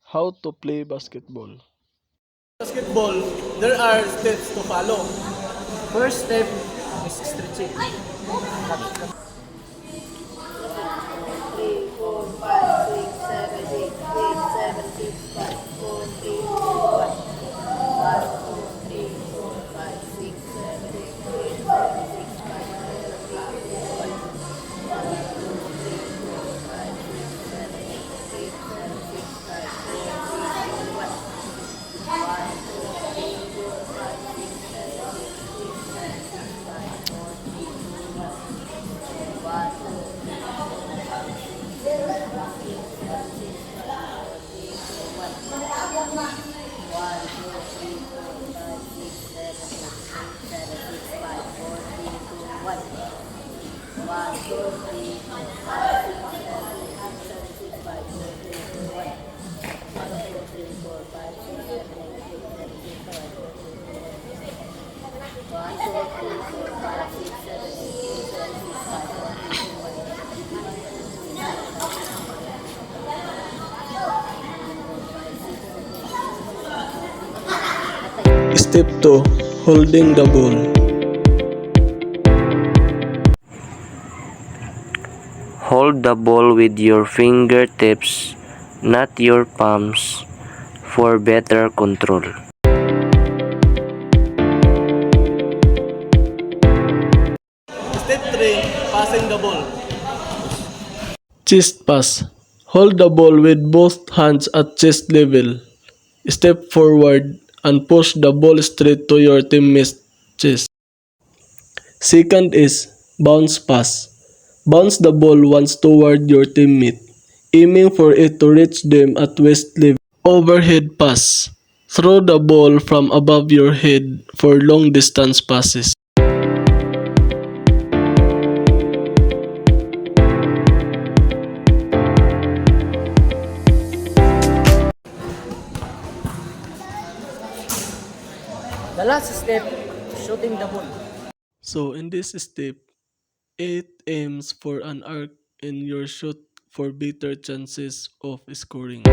How to play basketball. Basketball, there are steps to follow. First step is stretching. 2. Holding the ball. Hold the ball with your fingertips, not your palms, for better control. Step 3, passing the ball. Chest pass. Hold the ball with both hands at chest level. Step forward and push the ball straight to your teammate's chest. Second is bounce pass. Bounce the ball once toward your teammate, aiming for it to reach them at waist level. Overhead pass. Throw the ball from above your head for long distance passes. The last step, shooting the ball. So in this step, it aims for an arc in your shot for better chances of scoring.